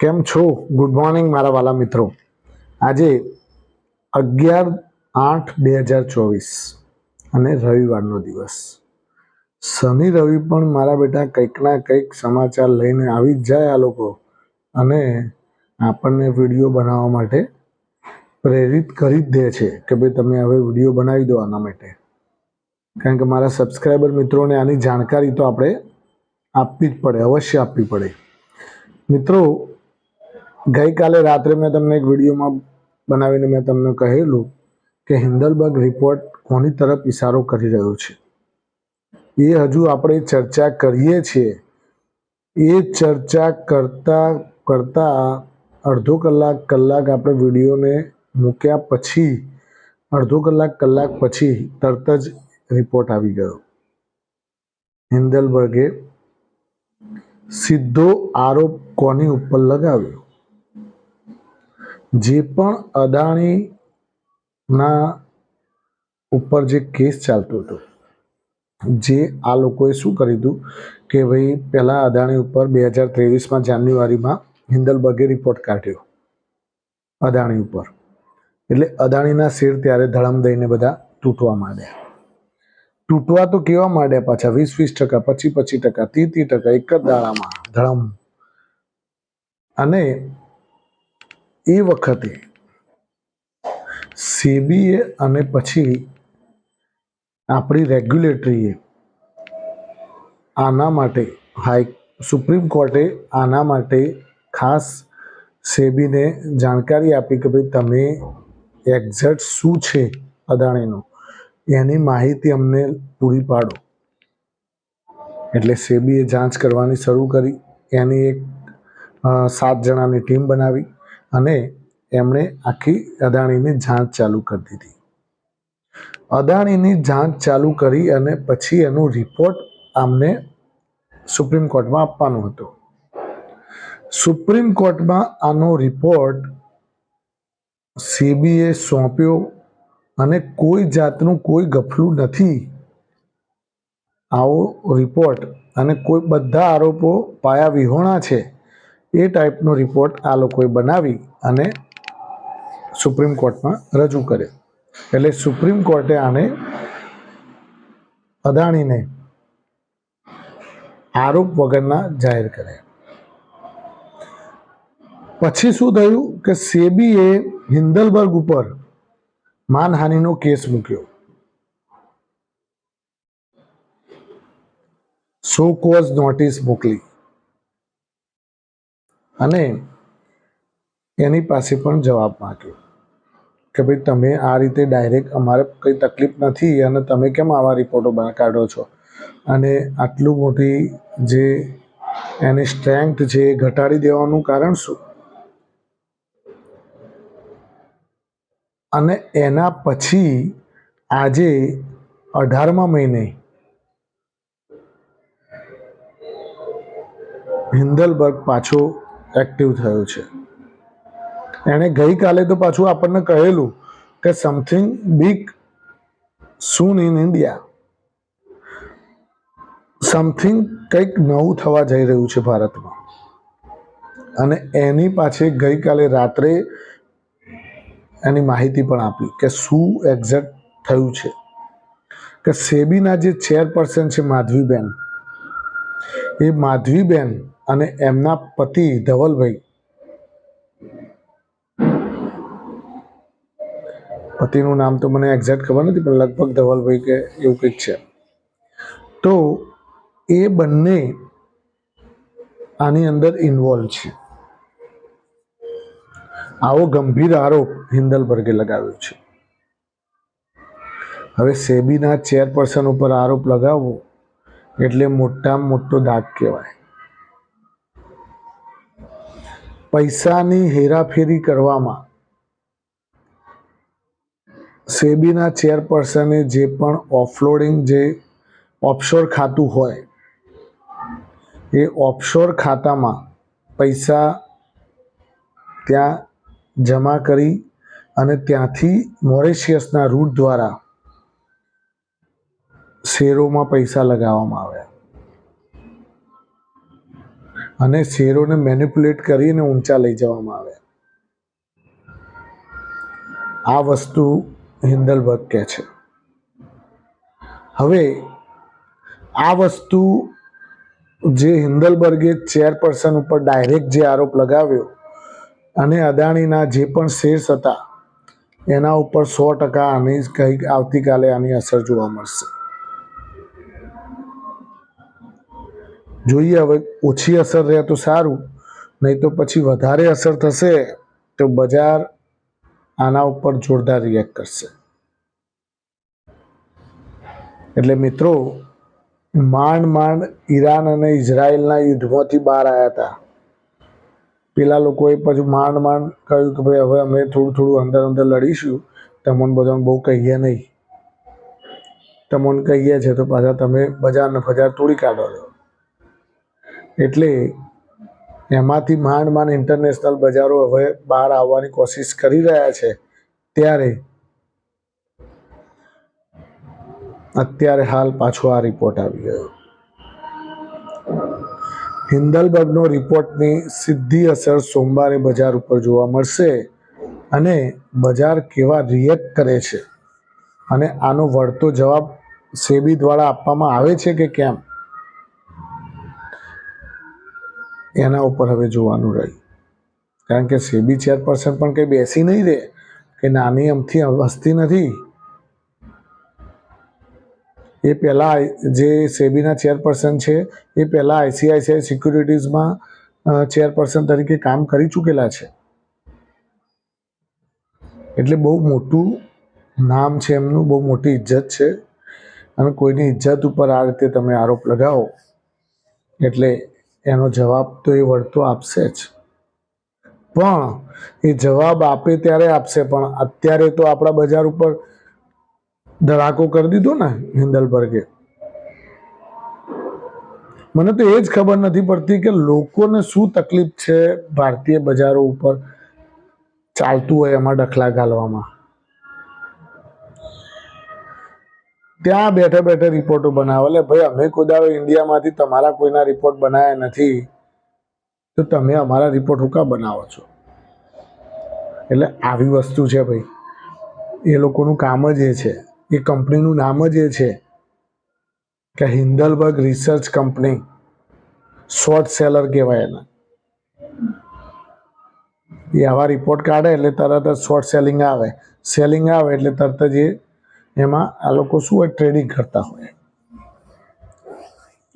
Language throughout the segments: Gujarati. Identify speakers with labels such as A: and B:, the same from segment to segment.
A: કેમ છો? ગુડ મોર્નિંગ મારા વાલા મિત્રો. આજે 11/8/2024 અને રવિવારનો દિવસ. શનિ રવિ પણ મારા બેટા કંઈક ના કંઈક સમાચાર લઈને આવી જ જાય આ લોકો અને આપણને વિડીયો બનાવવા માટે પ્રેરિત કરી જ દે છે કે ભાઈ તમે હવે વિડીયો બનાવી દો આના માટે. કારણ કે મારા સબસ્ક્રાઈબર મિત્રોને આની જાણકારી તો આપણે આપવી જ પડે, અવશ્ય આપવી પડે. મિત્રો, ગઈકાલે રાત્રે મેં તમને એક વિડીયોમાં બનાવીને મેં તમને કહેલું કે હિન્ડલબર્ગ રિપોર્ટ કોની તરફ ઇશારો કરી રહ્યો છે. એ હજુ આપણે ચર્ચા કરીએ છીએ. એ ચર્ચા કરતા અડધો કલાક આપણે વિડીયોને મૂક્યા પછી અડધો કલાક પછી તરત જ રિપોર્ટ આવી ગયો. હિન્ડલબર્ગે સીધો આરોપ કોની ઉપર લગાવ્યો? જે પણ અદાણીના ઉપર જે કેસ ચાલતો હતો, જે આ લોકોએ શું કર્યું હતું કે ભાઈ પહેલાં અદાણી ઉપર 2023માં જાન્યુઆરીમાં હિન્ડલબર્ગે રિપોર્ટ કાઢ્યો અદાણી ઉપર. એટલે અદાણીના શેર ત્યારે ધડમ દઈને બધા તૂટવા માંડ્યા. તૂટવા તો કેવા માંડ્યા પાછા 20%, 25%, 30% એક જ દાડામાં ધડમ. અને એ વખતે સેબીએ અને પછી આપણી રેગ્યુલેટરીએ આના માટે સુપ્રીમ કોર્ટે આના માટે ખાસ સેબીને જાણકારી આપી કે ભાઈ તમે એક્ઝેક્ટ શું છે અદાણીનું એની માહિતી અમને પૂરી પાડો. એટલે સેબીએ જાંચ કરવાની શરૂ કરી. એની એક 7 જણાની ટીમ બનાવી અને એમણે આખી અદાણીની જાંચ ચાલુ કરી દીધી. અદાણીની જાંચ ચાલુ કરી અને પછી એનો રિપોર્ટ આમને સુપ્રીમ કોર્ટમાં આપવાનો હતો. સુપ્રીમ કોર્ટમાં આનો રિપોર્ટ સેબીએ સોંપ્યો અને કોઈ જાતનું કોઈ ગફલું નથી. આવો રિપોર્ટ અને કોઈ બધા આરોપો પાયા વિહોણા છે એ ટાઈપનો રિપોર્ટ આ લોકોએ બનાવી અને સુપ્રીમ કોર્ટમાં રજૂ કર્યો. એટલે સુપ્રીમ કોર્ટે આને અદાણીને આરોપ વગરના જાહેર કર્યા. પછી શું થયું કે સેબીએ હિન્ડલબર્ગ ઉપર માનહાનિનો કેસ મૂક્યો. સો કોઝ નોટિસ મોકલી અને એની પાસે પણ જવાબ માંગ્યો કે ભાઈ તમે આ રીતે ડાયરેક્ટ અમારે કંઈ તકલીફ નથી અને તમે કેમ આવા રિપોર્ટો કાઢો છો અને આટલું મોટી જે એની સ્ટ્રેન્થ છે એ ઘટાડી દેવાનું કારણ શું? અને એના પછી આજે 18મા મહિને હિન્ડલબર્ગ પાછો એક્ટિવ થયો છે. એણે ગઈકાલે તો પાછું આપણને કહેલું કે something big soon in India, something કંઈક નવું થવા જઈ રહ્યું છે ભારતમાં. અને એની પાછળ ગઈકાલે રાત્રે એની માહિતી પણ આપી કે શું એક્ઝેક્ટ થયું છે. કે સેબીના જે ચેરપર્સન છે માધવીબેન, એ માધવીબેન અને એમના પતિ ધવલભાઈ, પતિનું નામ તો મને એક્ઝેક્ટ ખબર નથી પણ લગભગ ધવલભાઈ કે એવું કંઈક છે, તો એ બંને આની અંદર ઇન્વોલ્વ છે. આવો ગંભીર આરોપ હિન્ડલબર્ગે લગાવ્યો છે. હવે સેબીના ચેરપર્સન ઉપર આરોપ લગાવવો એટલે મોટામાં મોટો દાગ કહેવાય. પૈસાની હેરાફેરી કરવામાં સેબીના ચેરપર્સને જે પણ ઓફલોડિંગ જે ઓફશોર ખાતું હોય એ ઓફશોર ખાતામાં પૈસા ત્યાં જમા કરી અને ત્યાંથી મોરેશિયસના રૂટ દ્વારા શેરોમાં પૈસા લગાવવામાં આવ્યા. અને શેરોને મેનિપ્યુલેટ કરીને ઊંચા લઈ જવામાં આવે. આ વસ્તુ હિન્ડલબર્ગ કહે છે. હવે આ વસ્તુ જે હિન્ડલબર્ગે ચેરપર્સન ઉપર ડાયરેક્ટ જે આરોપ લગાવ્યો અને અદાણીના જે પણ શેર્સ હતા એના ઉપર 100% આની કંઈક આવતીકાલે આની અસર જોવા મળશે. જોઈએ હવે ઓછી અસર રહે તો સારું, નહીં તો પછી વધારે અસર થશે તો બજાર આના ઉપર જોરદાર રિએક્ટ કરશે. એટલે મિત્રો, માંડ ઈરાન અને ઇઝરાયલના યુદ્ધમાંથી બહાર આવ્યા હતા. પેલા લોકોએ પછી માંડ કહ્યું કે ભાઈ હવે અમે થોડું અંદર લડીશું, તમને બધાને બહુ કહીએ નહીં, તમને કહીએ છે તો પાછા તમે બજારને તોડી કાઢો છો. એટલે એમાંથી માંડ ઇન્ટરનેશનલ બજારો હવે બહાર આવવાની કોશિશ કરી રહ્યા છે. ત્યારે અત્યારે હાલ પાછો આ રિપોર્ટ આવી ગયો. હિન્ડલબર્ગનો રિપોર્ટની સીધી અસર સોમવારે બજાર ઉપર જોવા મળશે અને બજાર કેવા રિએક્ટ કરે છે અને આનો વળતો જવાબ સેબી દ્વારા આપવામાં આવે છે કે કેમ, એના ઉપર હવે જોવાનું રહ્યું. કારણ કે સેબી ચેરપર્સન પણ કંઈ બેસી નહીં રહે કે નાની અમથી હસ્તી નથી. એ પહેલાં જે સેબીના ચેરપર્સન છે એ પહેલાં આઈસીઆઈસીઆઈ સિક્યુરિટીઝમાં ચેરપર્સન તરીકે કામ કરી ચૂકેલા છે. એટલે બહુ મોટું નામ છે એમનું, બહુ મોટી ઇજ્જત છે. અને કોઈની ઇજ્જત ઉપર આ રીતે તમે આરોપ લગાવો એટલે એનો જવાબ તો એ વળતો આપશે જ. પણ એ જવાબ આપે ત્યારે આપશે, પણ અત્યારે તો આપણા બજાર ઉપર ધડાકો કરી દીધો ને હિન્ડલબર્ગે. મને તો એ જ ખબર નથી પડતી કે લોકોને શું તકલીફ છે ભારતીય બજારો ઉપર ચાલતું હોય એમાં ડખલા ઘાલવામાં. ત્યાં બેઠા રિપોર્ટો બનાવો. એટલે ભાઈ અમે કોઈ દાડો ઇન્ડિયામાંથી તમારા કોઈના રિપોર્ટ બનાવ્યા નથી, તો તમે અમારા રિપોર્ટ હું કાં બનાવો છો? એટલે આવી વસ્તુ છે ભાઈ. એ લોકોનું કામ જ એ છે, એ કંપનીનું નામ જ એ છે કે હિન્ડલબર્ગ રિસર્ચ કંપની. શોર્ટ સેલર કહેવાય એને. એ આવા રિપોર્ટ કાઢે એટલે તરત જ શોર્ટ સેલિંગ આવે એટલે તરત જ એમાં આ લોકો શું હોય, ટ્રેડિંગ કરતા હોય.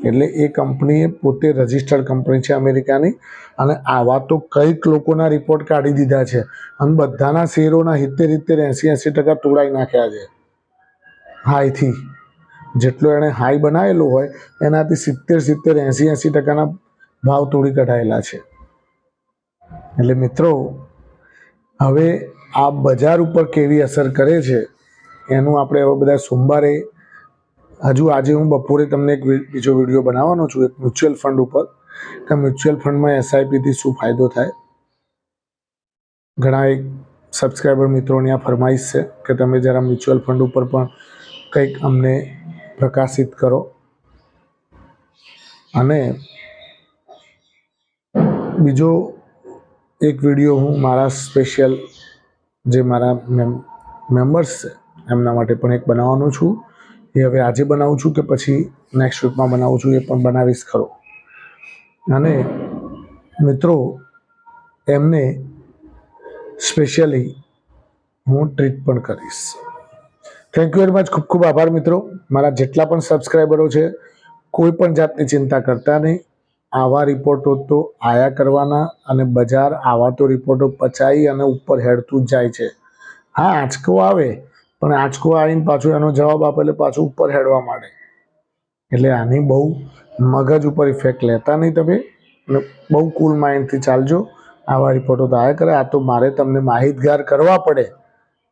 A: એટલે એ કંપની પોતે રજિસ્ટર્ડ કંપની છે અમેરિકાની. અને આવા તો કંઈક લોકોના રિપોર્ટ કાઢી દીધા છે અને બધાના શેરોના 70, 80% તોડાઈ નાખ્યા છે હાઈથી. જેટલો એણે હાઈ બનાવેલો હોય એનાથી 70, 80% ભાવ તોડી કઢાયેલા છે. એટલે મિત્રો, હવે આ બજાર ઉપર કેવી અસર કરે છે એનું આપણે હવે બધા સોમવારે, આજે હું બપોરે તમને એક બીજો વિડીયો બનાવવાનો છું એક મ્યુચ્યુઅલ ફંડ ઉપર, કે મ્યુચ્યુઅલ ફંડમાં એસઆઈપીથી શું ફાયદો થાય. ઘણા એક સબસ્ક્રાઈબર મિત્રોની આ ફરમાઈશ છે કે તમે જરા મ્યુચ્યુઅલ ફંડ ઉપર પણ કંઈક અમને પ્રકાશિત કરો. અને બીજો એક વિડીયો હું મારા સ્પેશિયલ જે મારા મેમ્બર્સ છે એમના માટે પણ એક બનાવવાનો છું. એ હવે આજે બનાવું છું કે પછી નેક્સ્ટ વીકમાં બનાવું છું, એ પણ બનાવીશ ખરો. અને મિત્રો, એમને સ્પેશિયલી હું ટ્રીટ પણ કરીશ. Thank you very much. ખૂબ ખૂબ આભાર મિત્રો. મારા જેટલા પણ સબસ્ક્રાઈબરો છે, કોઈ પણ જાતની ચિંતા કરતા નહીં. આવા રિપોર્ટો તો આયા કરવાના અને બજાર આવા તો રિપોર્ટો પચાવી અને ઉપર હેડતું જ જાય છે. હા, આંચકો આવે, પણ આંચકો આવીને પાછો એનો જવાબ આપે એટલે પાછું ઉપર હેડવા માંડે. એટલે આની બહુ મગજ ઉપર ઇફેક્ટ લેતા નહીં તમે, અને બહુ કુલ માઇન્ડથી ચાલજો. આવા રિપોર્ટો તો આયા કરે. આ તો મારે તમને માહિતગાર કરવા પડે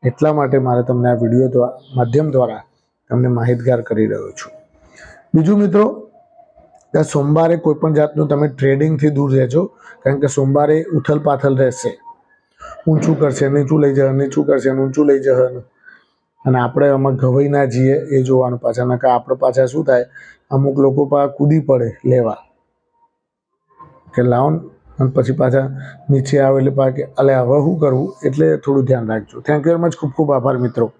A: એટલા માટે મારે તમને આ વિડીયો માધ્યમ દ્વારા તમને માહિતગાર કરી રહ્યો છું. બીજું મિત્રો, કે સોમવારે કોઈ પણ જાતનું તમે ટ્રેડિંગથી દૂર રહેજો. કારણ કે સોમવારે ઉથલ પાથલ રહેશે. ઊંચું કરશે, નીચું લઈ જશે, નીચું કરશે, ઊંચું લઈ જશે. અને આપણે આમાં ઘવાઈ ના જઈએ એ જોવાનું પાછા. નકા આપણે પાછા શું થાય, અમુક લોકો પાછા કૂદી પડે લેવા. કે લાવો અને પછી પાછા નીચે આવે એટલે પાછા કે અલે હવે શું કરવું, એટલે થોડું ધ્યાન રાખજો. Thank you very much. ખૂબ ખૂબ આભાર મિત્રો.